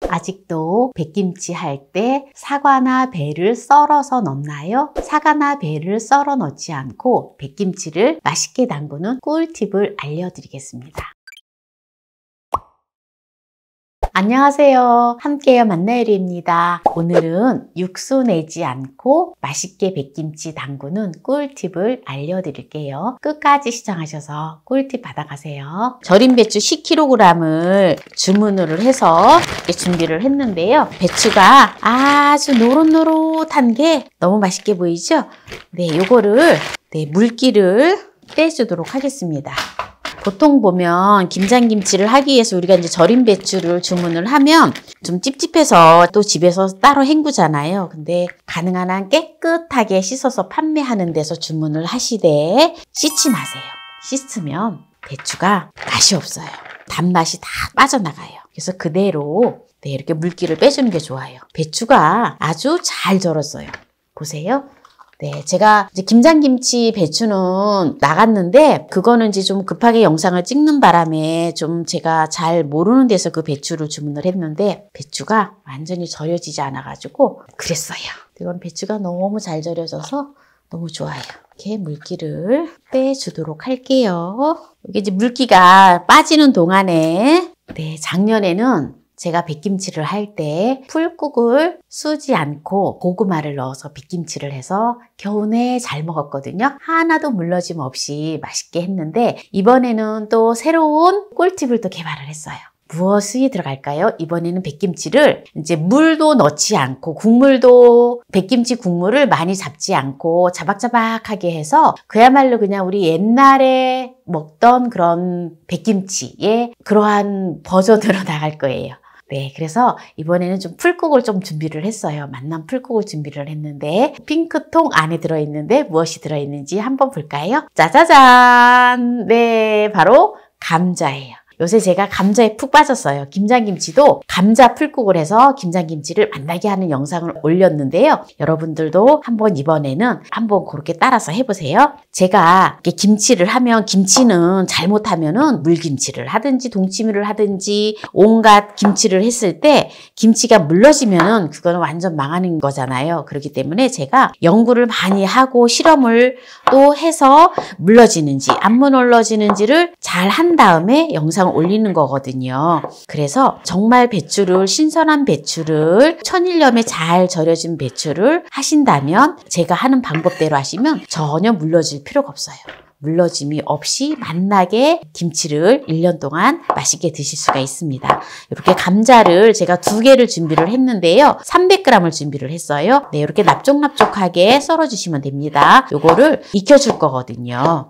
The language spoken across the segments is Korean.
아직도 백김치 할 때 사과나 배를 썰어서 넣나요? 사과나 배를 썰어 넣지 않고 백김치를 맛있게 담그는 꿀팁을 알려드리겠습니다. 안녕하세요. 함께해요 만나요리입니다. 오늘은 육수 내지 않고 맛있게 백김치 담그는 꿀팁을 알려드릴게요. 끝까지 시청하셔서 꿀팁 받아가세요. 절임 배추 10kg을 주문을 해서 준비를 했는데요. 배추가 아주 노릇노릇한 게 너무 맛있게 보이죠? 네, 요거를 물기를 떼주도록 하겠습니다. 보통 보면 김장김치를 하기 위해서 우리가 이제 절임 배추를 주문을 하면 좀 찝찝해서 또 집에서 따로 헹구잖아요. 근데 가능한 한 깨끗하게 씻어서 판매하는 데서 주문을 하시되 씻지 마세요. 씻으면 배추가 맛이 없어요. 단맛이 다 빠져나가요. 그래서 그대로 이렇게 물기를 빼주는 게 좋아요. 배추가 아주 잘 절었어요. 보세요. 네, 제가 이제 김장김치 배추는 나갔는데 그거는 이제 좀 급하게 영상을 찍는 바람에 좀 제가 잘 모르는 데서 그 배추를 주문을 했는데 배추가 완전히 절여지지 않아가지고 그랬어요. 이건 배추가 너무 잘 절여져서 너무 좋아요. 이렇게 물기를 빼주도록 할게요. 이게 이제 물기가 빠지는 동안에 작년에는 제가 백김치를 할 때 풀국을 쓰지 않고 고구마를 넣어서 백김치를 해서 겨우내 잘 먹었거든요. 하나도 물러짐 없이 맛있게 했는데 이번에는 또 새로운 꿀팁을 또 개발을 했어요. 무엇이 들어갈까요? 이번에는 백김치를 이제 물도 넣지 않고 국물도 백김치 국물을 많이 잡지 않고 자박자박하게 해서 그야말로 그냥 우리 옛날에 먹던 그런 백김치의 그러한 버전으로 나갈 거예요. 네, 그래서 이번에는 좀 풀국을 좀 준비를 했어요. 만난 풀국을 준비를 했는데 핑크통 안에 들어있는데 무엇이 들어있는지 한번 볼까요? 짜자잔! 네, 바로 감자예요. 요새 제가 감자에 푹 빠졌어요. 김장김치도 감자 풀국을 해서 김장김치를 맛나게 하는 영상을 올렸는데요. 여러분들도 한번 이번에는 한번 그렇게 따라서 해보세요. 제가 이렇게 김치를 하면 김치는 잘못하면은 물김치를 하든지 동치미를 하든지 온갖 김치를 했을 때 김치가 물러지면은 그거는 완전 망하는 거잖아요. 그렇기 때문에 제가 연구를 많이 하고 실험을 또 해서 물러지는지 안 물러지는지를 잘 한 다음에 영상 올리는 거거든요. 그래서 정말 배추를 신선한 배추를 천일염에 잘 절여진 배추를 하신다면 제가 하는 방법대로 하시면 전혀 물러질 필요가 없어요. 물러짐이 없이 맛나게 김치를 1년 동안 맛있게 드실 수가 있습니다. 이렇게 감자를 제가 2개를 준비를 했는데요. 300g을 준비를 했어요. 네, 이렇게 납작납작하게 썰어주시면 됩니다. 요거를 익혀줄 거거든요.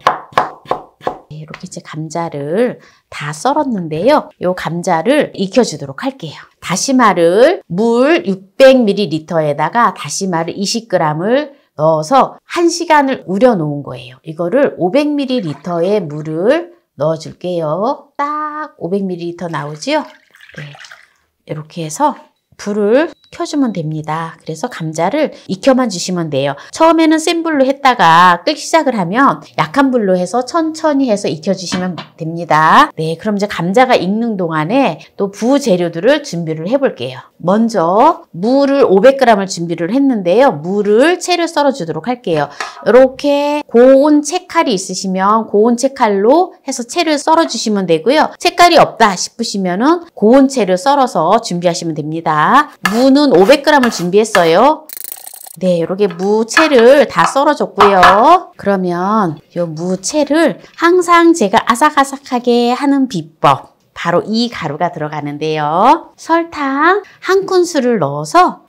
이렇게 이제 감자를 다 썰었는데요. 요 감자를 익혀주도록 할게요. 다시마를 물 600ml에다가 다시마를 20g을 넣어서 1시간을 우려 놓은 거예요. 이거를 500ml의 물을 넣어줄게요. 딱 500ml 나오지요? 네. 이렇게 해서 불을 켜주면 됩니다. 그래서 감자를 익혀만 주시면 돼요. 처음에는 센 불로 했다가 끓기 시작을 하면 약한 불로 해서 천천히 해서 익혀주시면 됩니다. 네, 그럼 이제 감자가 익는 동안에 또 부재료들을 준비를 해볼게요. 먼저 물을 500g을 준비를 했는데요. 물을 채를 썰어주도록 할게요. 이렇게 고운 채칼이 있으시면 고운 채칼로 해서 채를 썰어주시면 되고요. 채칼이 없다 싶으시면은 고운 채를 썰어서 준비하시면 됩니다. 무는 500g을 준비했어요. 네, 이렇게 무채를 다 썰어줬고요. 그러면 이 무채를 항상 제가 아삭아삭하게 하는 비법, 바로 이 가루가 들어가는데요. 설탕 1큰술을 넣어서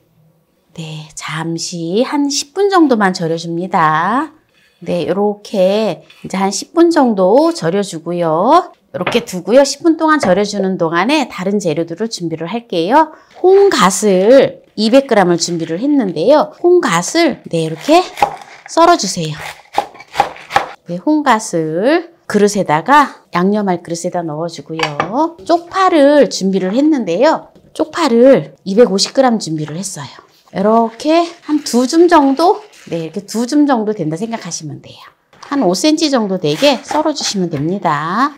잠시 한 10분 정도만 절여줍니다. 네, 이렇게 이제 한 10분 정도 절여주고요. 이렇게 두고요. 10분 동안 절여주는 동안에 다른 재료들을 준비를 할게요. 홍갓을 200g을 준비를 했는데요. 홍갓을 이렇게 썰어주세요. 네, 홍갓을 그릇에다가 양념할 그릇에다 넣어주고요. 쪽파를 준비를 했는데요. 쪽파를 250g 준비를 했어요. 이렇게 한 2줌 정도? 네, 이렇게 2줌 정도 된다 생각하시면 돼요. 한 5cm 정도 되게 썰어주시면 됩니다.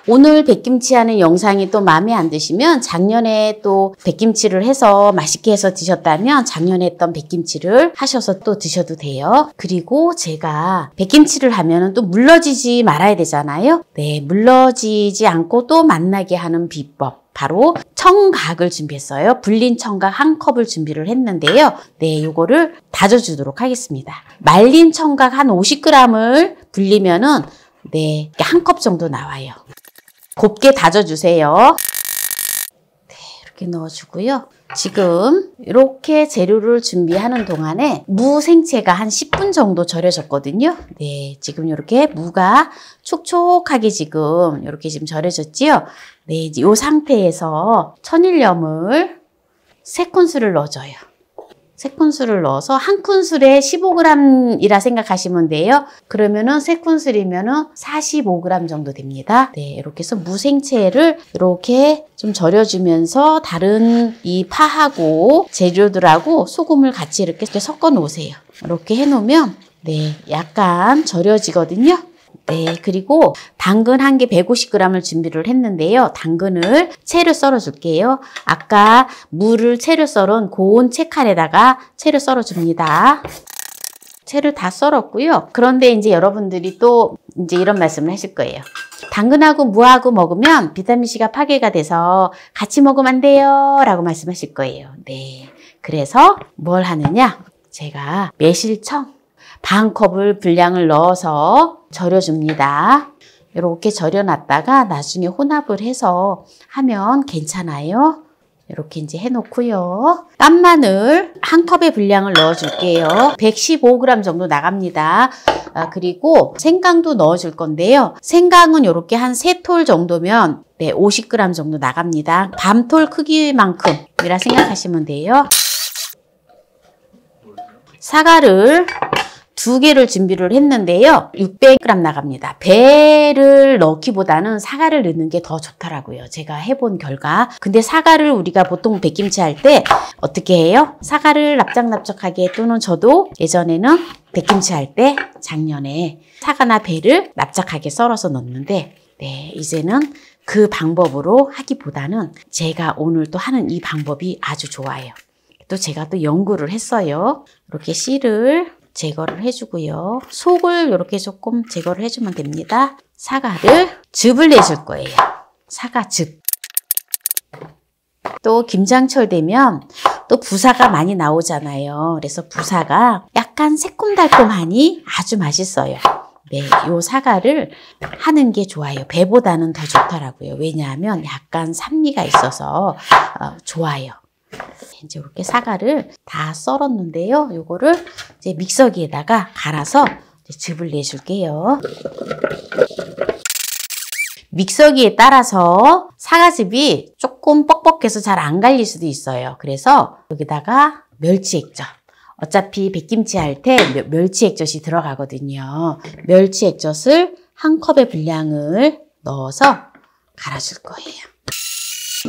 오늘 백김치 하는 영상이 또 마음에 안 드시면 작년에 또 백김치를 해서 맛있게 해서 드셨다면 작년에 했던 백김치를 하셔서 또 드셔도 돼요. 그리고 제가 백김치를 하면 또 물러지지 말아야 되잖아요. 네, 물러지지 않고 또 맛나게 하는 비법. 바로 청각을 준비했어요. 불린 청각 한 컵을 준비를 했는데요. 네, 요거를 다져주도록 하겠습니다. 말린 청각 한 50g을 불리면은 네, 한 컵 정도 나와요. 곱게 다져주세요. 네, 이렇게 넣어주고요. 지금 이렇게 재료를 준비하는 동안에 무 생채가 한 10분 정도 절여졌거든요. 네, 지금 이렇게 무가 촉촉하게 지금 이렇게 지금 절여졌지요. 네, 이제 이 상태에서 천일염을 3큰술을 넣어줘요. 3큰술을 넣어서 한 큰술에 15g이라 생각하시면 돼요. 그러면은 3큰술이면은 45g 정도 됩니다. 네, 이렇게 해서 무생채를 이렇게 좀 절여주면서 다른 이 파하고 재료들하고 소금을 같이 이렇게 섞어 놓으세요. 이렇게 해 놓으면 네, 약간 절여지거든요. 네, 그리고 당근 한 개 150g을 준비를 했는데요. 당근을 채를 썰어 줄게요. 아까 무를 채를 썰은 고운 채칼에다가 채를 썰어 줍니다. 채를 다 썰었고요. 그런데 이제 여러분들이 또 이제 이런 말씀을 하실 거예요. 당근하고 무하고 먹으면 비타민C가 파괴가 돼서 같이 먹으면 안 돼요 라고 말씀하실 거예요. 네, 그래서 뭘 하느냐? 제가 매실청 반 컵을 분량을 넣어서 절여줍니다. 이렇게 절여놨다가 나중에 혼합을 해서 하면 괜찮아요. 이렇게 이제 해놓고요. 깐마늘 한 컵의 분량을 넣어줄게요. 115g 정도 나갑니다. 그리고 생강도 넣어줄 건데요. 생강은 이렇게 한 3톨 정도면 네, 50g 정도 나갑니다. 밤톨 크기만큼이라 생각하시면 돼요. 사과를 2개를 준비를 했는데요. 600g 나갑니다. 배를 넣기보다는 사과를 넣는 게 더 좋더라고요. 제가 해본 결과. 근데 사과를 우리가 보통 백김치 할 때 어떻게 해요? 사과를 납작납작하게 또는 저도 예전에는 백김치 할 때 작년에 사과나 배를 납작하게 썰어서 넣는데 네, 이제는 그 방법으로 하기보다는 제가 오늘 또 하는 이 방법이 아주 좋아요. 또 제가 또 연구를 했어요. 이렇게 씨를 제거를 해주고요. 속을 이렇게 조금 제거를 해주면 됩니다. 사과를 즙을 내줄 거예요. 사과즙. 또 김장철 되면 또 부사가 많이 나오잖아요. 그래서 부사가 약간 새콤달콤하니 아주 맛있어요. 네, 요 사과를 하는 게 좋아요. 배보다는 더 좋더라고요. 왜냐하면 약간 산미가 있어서 좋아요. 이제 이렇게 사과를 다 썰었는데요. 요거를 이제 믹서기에다가 갈아서 이제 즙을 내줄게요. 믹서기에 따라서 사과즙이 조금 뻑뻑해서 잘 안 갈릴 수도 있어요. 그래서 여기다가 멸치액젓. 어차피 백김치 할 때 멸치액젓이 들어가거든요. 멸치액젓을 한 컵의 분량을 넣어서 갈아줄 거예요.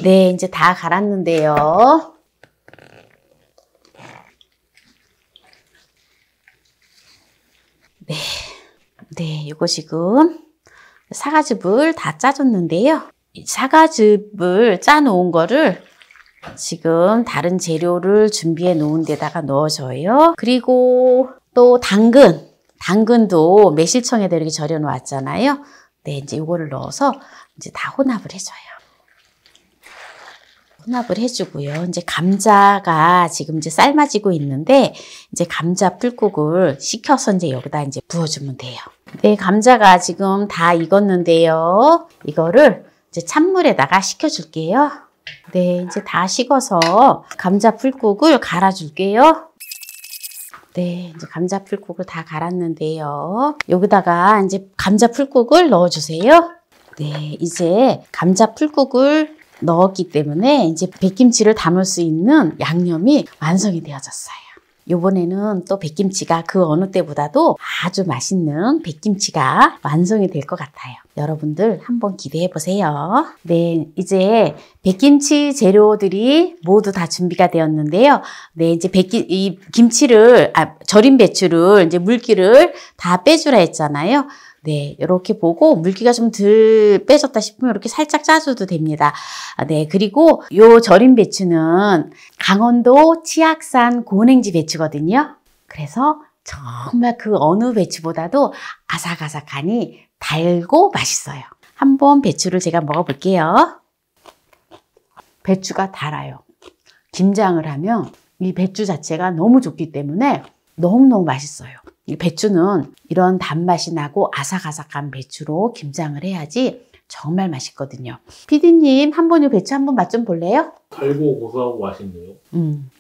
네, 이제 다 갈았는데요. 네, 이거 지금 사과즙을 다 짜줬는데요. 사과즙을 짜놓은 거를 지금 다른 재료를 준비해 놓은 데다가 넣어줘요. 그리고 또 당근도 매실청에다 이렇게 절여 놓았잖아요. 네, 이제 이거를 넣어서 이제 다 혼합을 해줘요. 혼합을 해주고요. 이제 감자가 지금 이제 삶아지고 있는데 이제 감자 풀국을 식혀서 이제 여기다 이제 부어주면 돼요. 네, 감자가 지금 다 익었는데요. 이거를 이제 찬물에다가 식혀줄게요. 네, 이제 다 식어서 감자 풀국을 갈아줄게요. 네, 이제 감자 풀국을 다 갈았는데요. 여기다가 이제 감자 풀국을 넣어주세요. 네, 이제 감자 풀국을 넣었기 때문에 이제 백김치를 담을 수 있는 양념이 완성이 되어졌어요. 요번에는 또 백김치가 그 어느 때보다도 아주 맛있는 백김치가 완성이 될 것 같아요. 여러분들 한번 기대해 보세요. 네, 이제 백김치 재료들이 모두 다 준비가 되었는데요. 네, 이제 이 김치를 절인 배추를 이제 물기를 다 빼주라 했잖아요. 네, 이렇게 보고 물기가 좀 덜 빼졌다 싶으면 이렇게 살짝 짜줘도 됩니다. 네, 그리고 요 절임 배추는 강원도 치악산 고냉지 배추거든요. 그래서 정말 그 어느 배추보다도 아삭아삭하니 달고 맛있어요. 한번 배추를 제가 먹어볼게요. 배추가 달아요. 김장을 하면 이 배추 자체가 너무 좋기 때문에 너무너무 맛있어요. 이 배추는 이런 단맛이 나고 아삭아삭한 배추로 김장을 해야지 정말 맛있거든요. 피디님, 한번 이 배추 한번 맛 좀 볼래요? 달고 고소하고 맛있네요.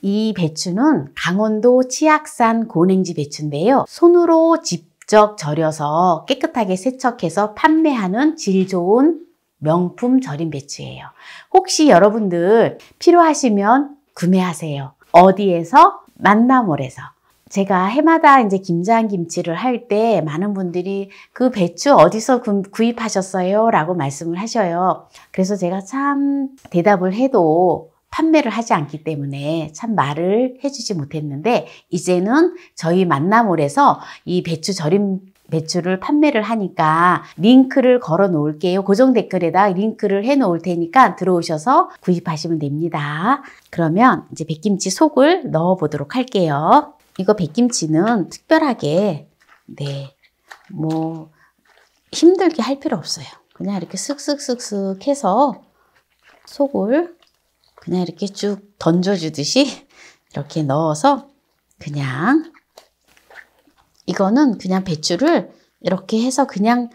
이 배추는 강원도 치악산 고냉지 배추인데요. 손으로 직접 절여서 깨끗하게 세척해서 판매하는 질 좋은 명품 절임 배추예요. 혹시 여러분들 필요하시면 구매하세요. 어디에서? 만나몰에서. 제가 해마다 이제 김장김치를 할 때 많은 분들이 그 배추 어디서 구입하셨어요? 라고 말씀을 하셔요. 그래서 제가 참 대답을 해도 판매를 하지 않기 때문에 참 말을 해주지 못했는데 이제는 저희 만나몰에서 이 배추 절임 배추를 판매를 하니까 링크를 걸어 놓을게요. 고정 댓글에다 링크를 해 놓을 테니까 들어오셔서 구입하시면 됩니다. 그러면 이제 백김치 속을 넣어 보도록 할게요. 이거 백김치는 특별하게 뭐 힘들게 할 필요 없어요. 그냥 이렇게 쓱쓱쓱쓱 해서 속을 그냥 이렇게 쭉 던져주듯이 이렇게 넣어서 그냥 이거는 그냥 배추를 이렇게 해서 그냥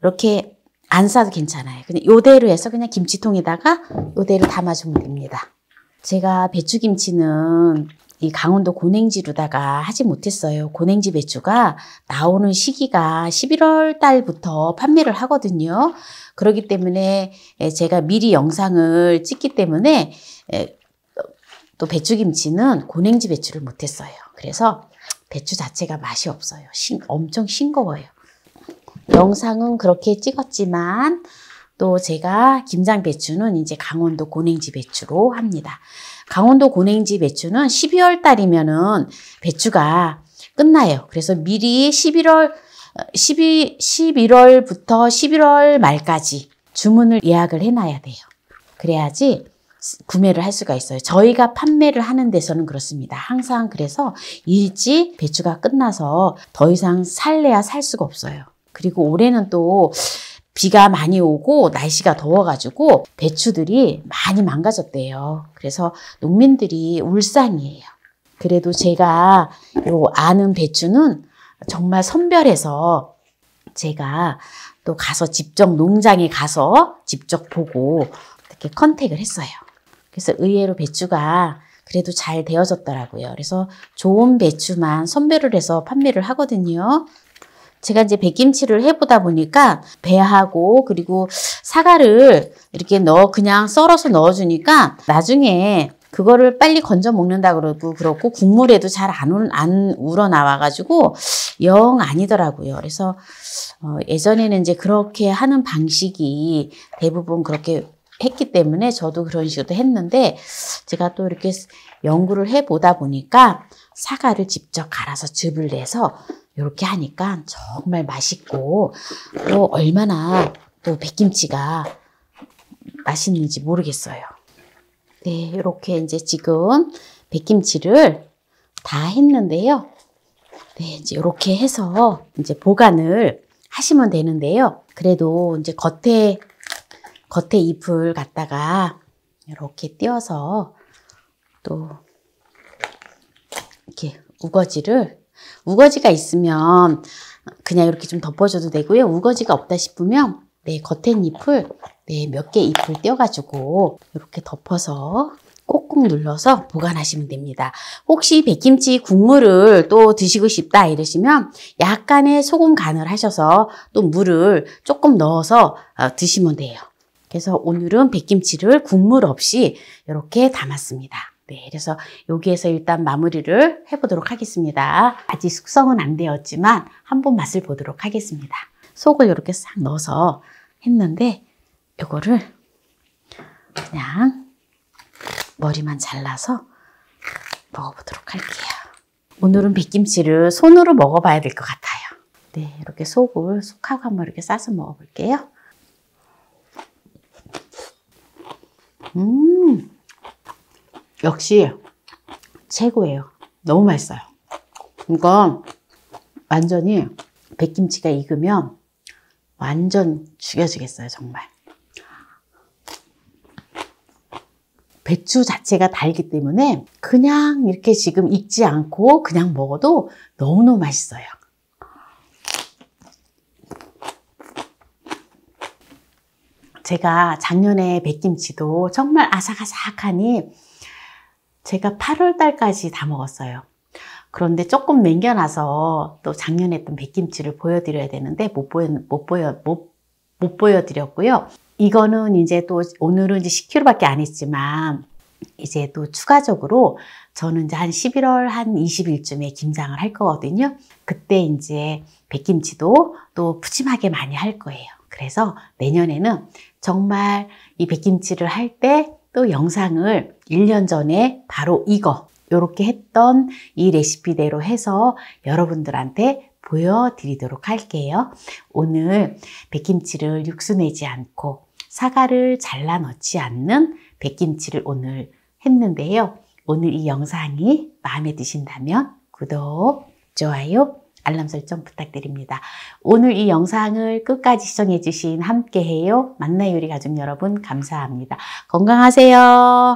이렇게 안 싸도 괜찮아요. 그냥 요대로 해서 그냥 김치통에다가 요대로 담아주면 됩니다. 제가 배추김치는 이 강원도 고냉지로다가 하지 못했어요. 고냉지 배추가 나오는 시기가 11월 달부터 판매를 하거든요. 그렇기 때문에 제가 미리 영상을 찍기 때문에 또 배추김치는 고냉지 배추를 못했어요. 그래서 배추 자체가 맛이 없어요. 엄청 싱거워요. 영상은 그렇게 찍었지만 또 제가 김장 배추는 이제 강원도 고냉지 배추로 합니다. 강원도 고냉지 배추는 12월 달이면은 배추가 끝나요. 그래서 미리 11월부터 11월 말까지 주문을 예약을 해놔야 돼요. 그래야지 구매를 할 수가 있어요. 저희가 판매를 하는 데서는 그렇습니다. 항상 그래서 일찍 배추가 끝나서 더 이상 살래야 살 수가 없어요. 그리고 올해는 또 비가 많이 오고 날씨가 더워가지고 배추들이 많이 망가졌대요. 그래서 농민들이 울상이에요. 그래도 제가 아는 배추는 정말 선별해서 제가 또 가서 직접 농장에 가서 직접 보고 이렇게 컨택을 했어요. 그래서 의외로 배추가 그래도 잘 되어졌더라고요. 그래서 좋은 배추만 선별을 해서 판매를 하거든요. 제가 이제 백김치를 해보다 보니까 배하고 그리고 사과를 이렇게 그냥 썰어서 넣어주니까 나중에 그거를 빨리 건져 먹는다 그렇고 국물에도 잘 안 우러나와가지고 영 아니더라고요. 그래서 예전에는 이제 그렇게 하는 방식이 대부분 그렇게 했기 때문에 저도 그런 식으로 했는데 제가 또 이렇게 연구를 해보다 보니까 사과를 직접 갈아서 즙을 내서 이렇게 하니까 정말 맛있고 또 얼마나 또 백김치가 맛있는지 모르겠어요. 네, 이렇게 이제 지금 백김치를 다 했는데요. 네, 이제 이렇게 해서 이제 보관을 하시면 되는데요. 그래도 이제 겉에 잎을 갖다가 이렇게 띄어서 또 이렇게 우거지가 있으면 그냥 이렇게 좀 덮어줘도 되고요. 우거지가 없다 싶으면 겉에 잎을 몇 개 잎을 띄어가지고 이렇게 덮어서 꼭꼭 눌러서 보관하시면 됩니다. 혹시 백김치 국물을 또 드시고 싶다 이러시면 약간의 소금 간을 하셔서 또 물을 조금 넣어서 드시면 돼요. 그래서 오늘은 백김치를 국물 없이 이렇게 담았습니다. 네, 그래서 여기에서 일단 마무리를 해보도록 하겠습니다. 아직 숙성은 안 되었지만 한번 맛을 보도록 하겠습니다. 속을 이렇게 싹 넣어서 했는데 이거를 그냥 머리만 잘라서 먹어보도록 할게요. 오늘은 백김치를 손으로 먹어봐야 될 것 같아요. 네, 이렇게 속을 속하고 한번 이렇게 싸서 먹어볼게요. 역시 최고예요. 너무 맛있어요. 이건 완전히 백김치가 익으면 완전 죽여주겠어요, 정말. 배추 자체가 달기 때문에 그냥 이렇게 지금 익지 않고 그냥 먹어도 너무너무 맛있어요. 제가 작년에 백김치도 정말 아삭아삭하니 제가 8월 달까지 다 먹었어요. 그런데 조금 남겨놔서 또 작년에 했던 백김치를 보여드려야 되는데 못 보여드렸고요. 이거는 이제 또 오늘은 이제 10kg밖에 안 했지만 이제 또 추가적으로 저는 이제 한 11월 한 20일쯤에 김장을 할 거거든요. 그때 이제 백김치도 또 푸짐하게 많이 할 거예요. 그래서 내년에는 정말 이 백김치를 할 때 또 영상을 1년 전에 바로 이렇게 했던 이 레시피대로 해서 여러분들한테 보여드리도록 할게요. 오늘 백김치를 육수 내지 않고 사과를 잘라 넣지 않는 백김치를 오늘 했는데요. 오늘 이 영상이 마음에 드신다면 구독, 좋아요, 알람 설정 부탁드립니다. 오늘 이 영상을 끝까지 시청해 주신 함께해요 만나요리 가족 여러분 감사합니다. 건강하세요.